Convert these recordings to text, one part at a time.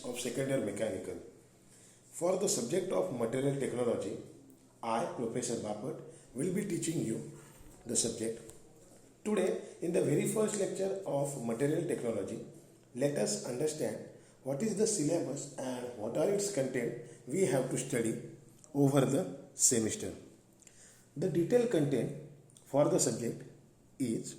of second year mechanical. For the subject of material technology, I, Professor Bapat, will be teaching you the subject. Today, in the very first lecture of material technology, let us understand what is the syllabus and what are its content we have to study over the semester. The detailed content for the subject is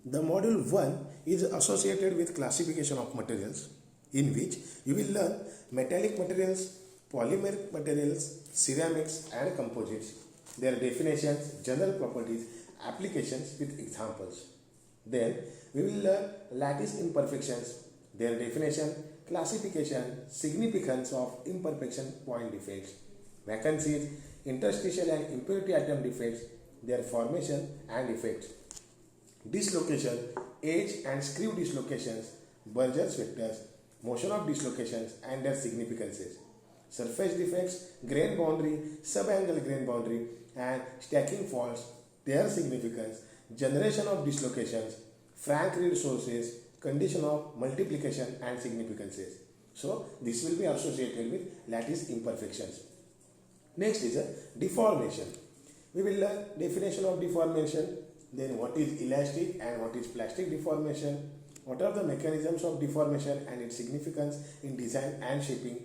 the module 1 is associated with classification of materials, in which you will learn metallic materials, polymeric materials, ceramics and composites, their definitions, general properties, applications with examples. Then we will learn lattice imperfections, their definition, classification, significance of imperfection point defects, vacancies, interstitial and impurity atom defects, their formation and effects, dislocation, edge and screw dislocations, Berger's vectors, motion of dislocations and their significances, surface defects, grain boundary, subangle grain boundary and stacking faults, their significance, generation of dislocations, Frank Reed sources, condition of multiplication and significances. So this will be associated with lattice imperfections. Next is a deformation. We will learn definition of deformation, then what is elastic and what is plastic deformation, what are the mechanisms of deformation and its significance in design and shaping,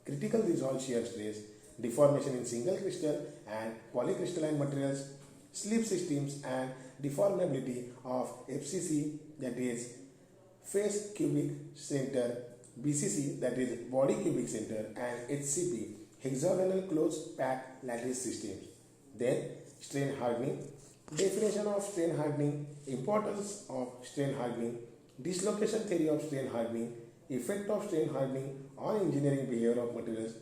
critical resolved shear stress, deformation in single crystal and polycrystalline materials, slip systems and deformability of FCC, that is face cubic center, BCC, that is body cubic center, and HCP, hexagonal closed pack lattice systems. Then strain hardening, definition of strain hardening, importance of strain hardening, dislocation theory of strain hardening, effect of strain hardening on engineering behavior of materials,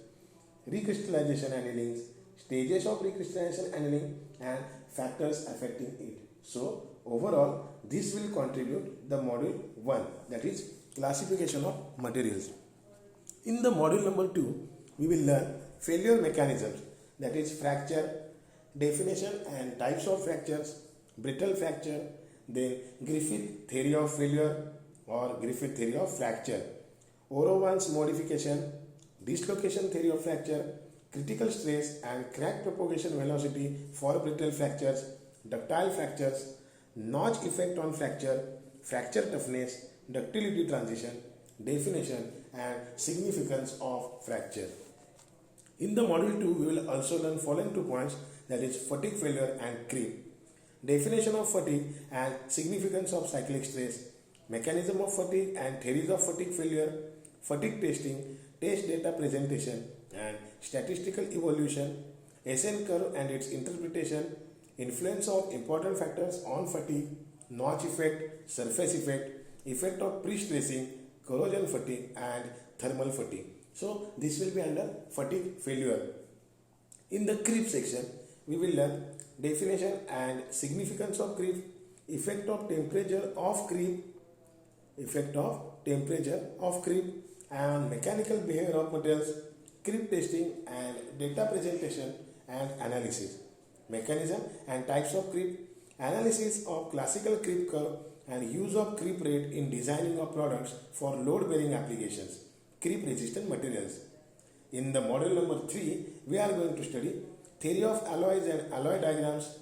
recrystallization annulings, stages of recrystallization annealing and factors affecting it. So overall this will contribute the module 1, that is classification of materials. In the module number 2 we will learn failure mechanisms, that is fracture, definition and types of fractures, brittle fracture, then Griffith theory of failure or Griffith theory of fracture, Orovan's modification, dislocation theory of fracture, critical stress and crack propagation velocity for brittle fractures, ductile fractures, notch effect on fracture, fracture toughness, ductility transition, definition and significance of fracture. In the module 2 we will also learn following 2 points, that is fatigue failure and creep, definition of fatigue and significance of cyclic stress, mechanism of fatigue and theories of fatigue failure, fatigue testing, test data presentation and statistical evolution, SN curve and its interpretation, influence of important factors on fatigue, notch effect, surface effect, effect of pre-stressing, corrosion fatigue and thermal fatigue. So this will be under fatigue failure. In the creep section we will learn definition and significance of creep, effect of temperature of creep, and mechanical behavior of materials, creep testing and data presentation and analysis, mechanism and types of creep, analysis of classical creep curve and use of creep rate in designing of products for load bearing applications, creep resistant materials. In the module number 3 we are going to study theory of alloys and alloy diagrams,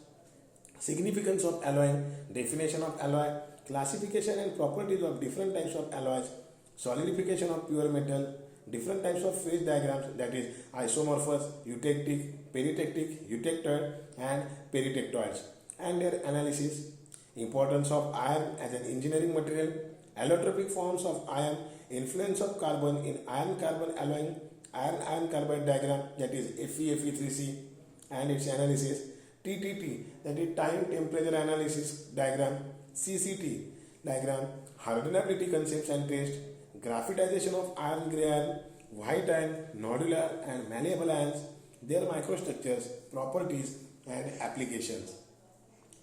significance of alloying, definition of alloy, classification and properties of different types of alloys, solidification of pure metal, different types of phase diagrams, that is isomorphous, eutectic, peritectic, eutectoid and peritectoids, and their analysis, importance of iron as an engineering material, allotropic forms of iron, influence of carbon in iron-carbon alloying, iron-iron carbide diagram, that is Fe3C and its analysis, TTT, that is time temperature analysis diagram, CCT diagram, hardenability concepts and test, graphitization of iron, gray iron, white iron, nodular and malleable ions, their microstructures, properties and applications.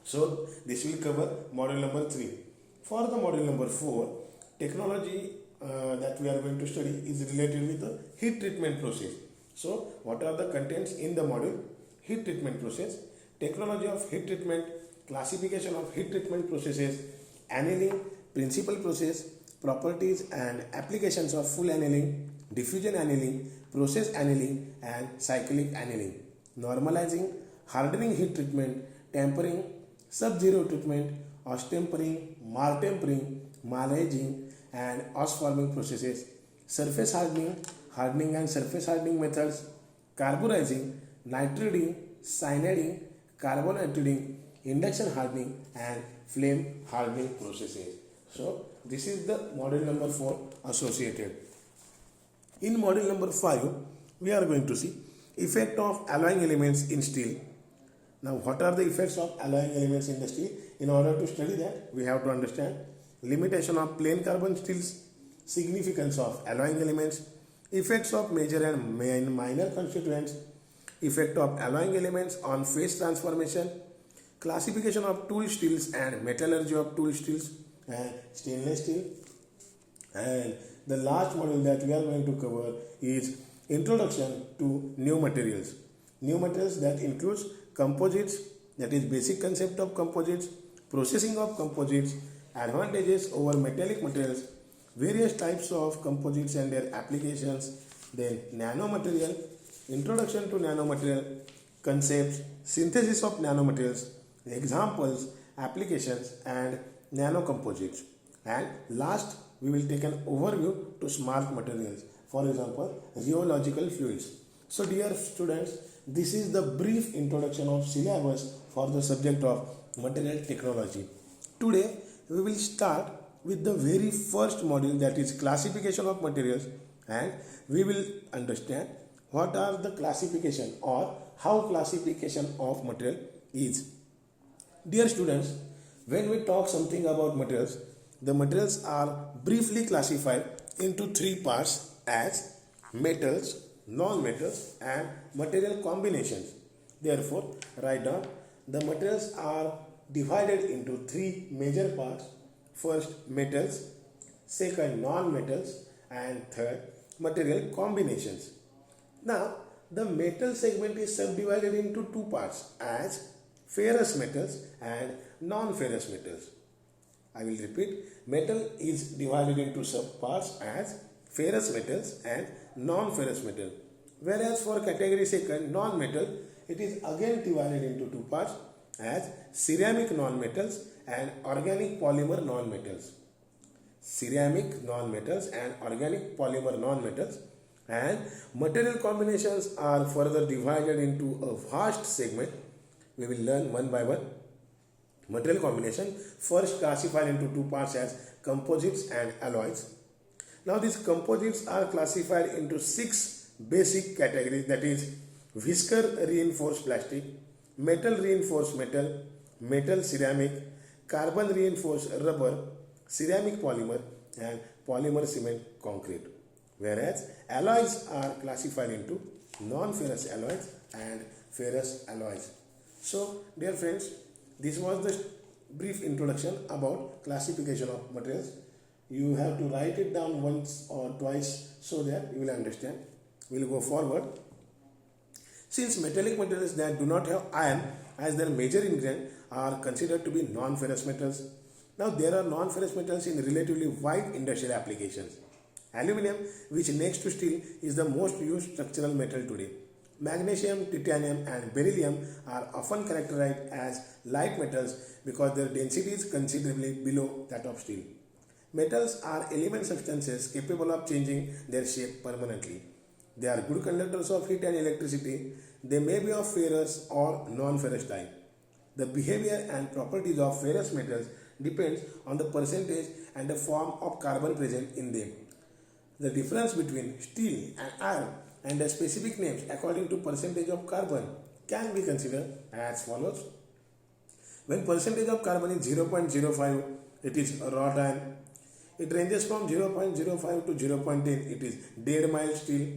So this will cover module number 3. For the module number 4, technology that we are going to study is related with the heat treatment process. So what are the contents in the module? Heat treatment process, technology of heat treatment, classification of heat treatment processes, annealing, principal process, properties and applications of full annealing, diffusion annealing, process annealing and cyclic annealing, normalizing, hardening heat treatment, tempering, sub-zero treatment, ostempering, maraging and os-forming processes, surface hardening, hardening and surface hardening methods, carburizing, nitriding, cyaniding, carbonitriding, induction hardening and flame hardening processes. So this is the module number 4 associated. In module number 5, we are going to see effect of alloying elements in steel. Now what are the effects of alloying elements in the steel? In order to study that, we have to understand limitation of plain carbon steels, significance of alloying elements, effects of major and minor constituents, effect of alloying elements on phase transformation, classification of tool steels and metallurgy of tool steels and stainless steel. And the last module that we are going to cover is introduction to new materials. New materials that includes composites, that is basic concept of composites, processing of composites, advantages over metallic materials, various types of composites and their applications, then nanomaterial, introduction to nanomaterial, concepts, synthesis of nanomaterials, examples, applications and nanocomposites. And last, we will take an overview to smart materials, for example, rheological fluids. So dear students, this is the brief introduction of syllabus for the subject of material technology. Today, we will start with the very first module, that is classification of materials, and we will understand what are the classification or how classification of material is. Dear students, when we talk something about materials, the materials are briefly classified into 3 parts as metals, non-metals and material combinations. Therefore, write down the materials are divided into 3 major parts. First, metals, second, non-metals and third, material combinations. Now, the metal segment is subdivided into 2 parts as ferrous metals and non-ferrous metals. I will repeat, metal is divided into subparts as ferrous metals and non-ferrous metal. Whereas for category second, non-metal, it is again divided into 2 parts as ceramic non-metals and organic polymer non-metals. Ceramic non-metals and organic polymer non-metals. And material combinations are further divided into a vast segment. We will learn one by one. Material combination first classified into 2 parts as composites and alloys. Now these composites are classified into 6 basic categories, that is viscose reinforced plastic, metal reinforced metal, metal ceramic, carbon reinforced rubber, ceramic polymer and polymer cement concrete. Whereas alloys are classified into non-ferrous alloys and ferrous alloys. So dear friends, this was the brief introduction about classification of materials. You have to write it down once or twice so that you will understand. We will go forward. Since metallic materials that do not have iron as their major ingredient are considered to be non-ferrous metals. Now there are non-ferrous metals in relatively wide industrial applications. Aluminium, which next to steel is the most used structural metal today. Magnesium, titanium and beryllium are often characterized as light metals because their density is considerably below that of steel. Metals are element substances capable of changing their shape permanently. They are good conductors of heat and electricity. They may be of ferrous or non-ferrous type. The behavior and properties of ferrous metals depends on the percentage and the form of carbon present in them. The difference between steel and iron and the specific names according to percentage of carbon can be considered as follows. When percentage of carbon is 0.05, it is wrought iron. It ranges from 0.05 to 0.10, it is dead mild steel.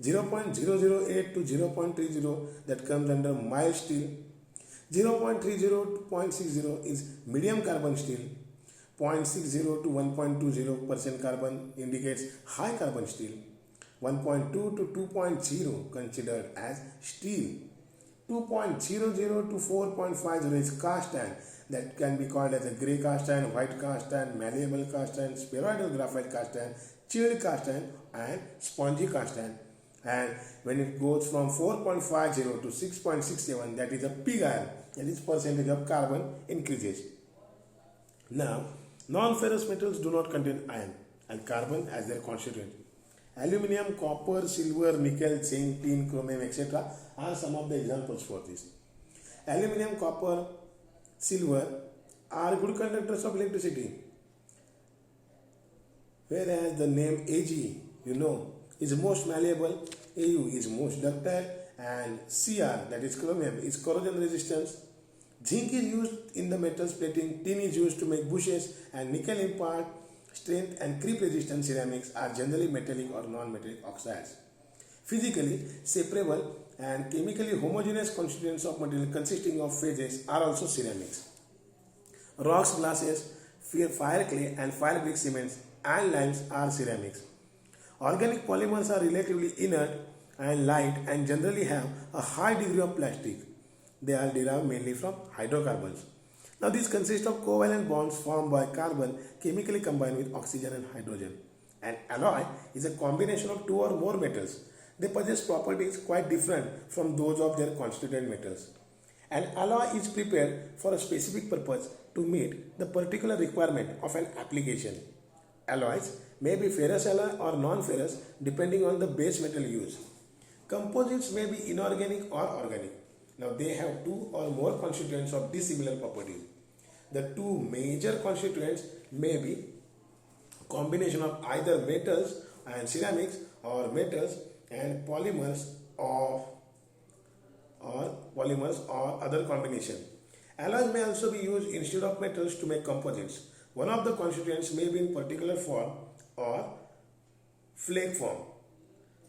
0.008 to 0.30, that comes under mild steel. 0.30 to 0.60 is medium carbon steel. 0.60 to 1.20% carbon indicates high carbon steel. 1.2 to 2.0 considered as steel. 2.00 to 4.50 is cast iron. that can be called as a grey cast iron, white cast iron, malleable cast iron, spheroidal graphite cast iron, chilled cast iron, and spongy cast iron. And when it goes from 4.50 to 6.67, that is a pig iron, that is percentage of carbon increases. Now, non-ferrous metals do not contain iron and carbon as their constituent. Aluminium, copper, silver, nickel, zinc, tin, chromium, etc. are some of the examples for this. Aluminium, copper, silver are good conductors of electricity, whereas the name Ag, is most malleable, Au is most ductile, and Cr, that is chromium, is corrosion resistance. Zinc is used in the metals plating, tin is used to make bushes, and nickel impart strength, and creep resistant ceramics are generally metallic or non-metallic oxides. Physically separable and chemically homogeneous constituents of material consisting of phases are also ceramics. Rocks, glasses, fire clay, and fire brick cements and limes are ceramics. Organic polymers are relatively inert and light and generally have a high degree of plastic. They are derived mainly from hydrocarbons. Now these consist of covalent bonds formed by carbon chemically combined with oxygen and hydrogen. An alloy is a combination of two or more metals. They possess properties quite different from those of their constituent metals. An alloy is prepared for a specific purpose to meet the particular requirement of an application. Alloys may be ferrous alloy or non-ferrous depending on the base metal used. Composites may be inorganic or organic. Now they have two or more constituents of dissimilar properties. The two major constituents may be combination of either metals and ceramics or metals and polymers or other combination. Alloys may also be used instead of metals to make composites. One of the constituents may be in particular form or flake form.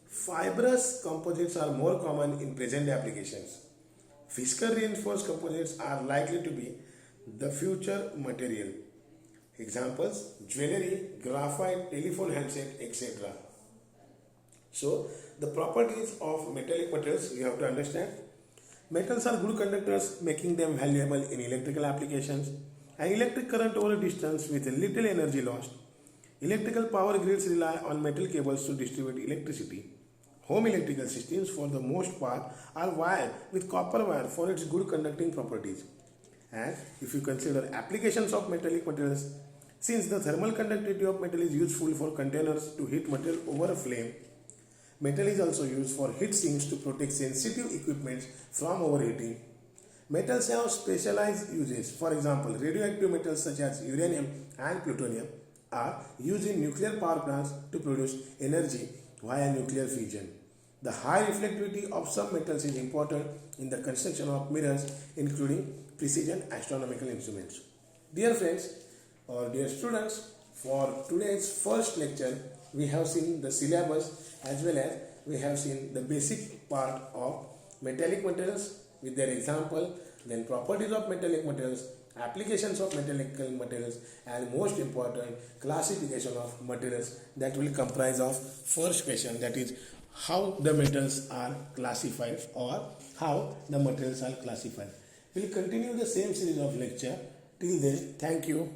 Fibrous composites are more common in present applications. Viscous reinforced composites are likely to be the future material. Examples: jewelry, graphite, telephone handset, etc. So, the properties of metallic metals you have to understand. Metals are good conductors, making them valuable in electrical applications. An electric current over a distance with little energy lost. Electrical power grids rely on metal cables to distribute electricity. Home electrical systems, for the most part, are wired with copper wire for its good conducting properties. And if you consider applications of metallic materials, since the thermal conductivity of metal is useful for containers to heat metal over a flame, metal is also used for heat sinks to protect sensitive equipment from overheating. Metals have specialized uses. For example, radioactive metals such as uranium and plutonium are used in nuclear power plants to produce energy via nuclear fission. The high reflectivity of some metals is important in the construction of mirrors, including precision astronomical instruments. Dear friends or dear students, for today's first lecture, we have seen the syllabus as well as we have seen the basic part of metallic materials with their example, then properties of metallic materials, applications of metallic materials, and most important, classification of materials that will comprise of first question, that is how the metals are classified or how the materials are classified. We will continue the same series of lecture. Till then, thank you.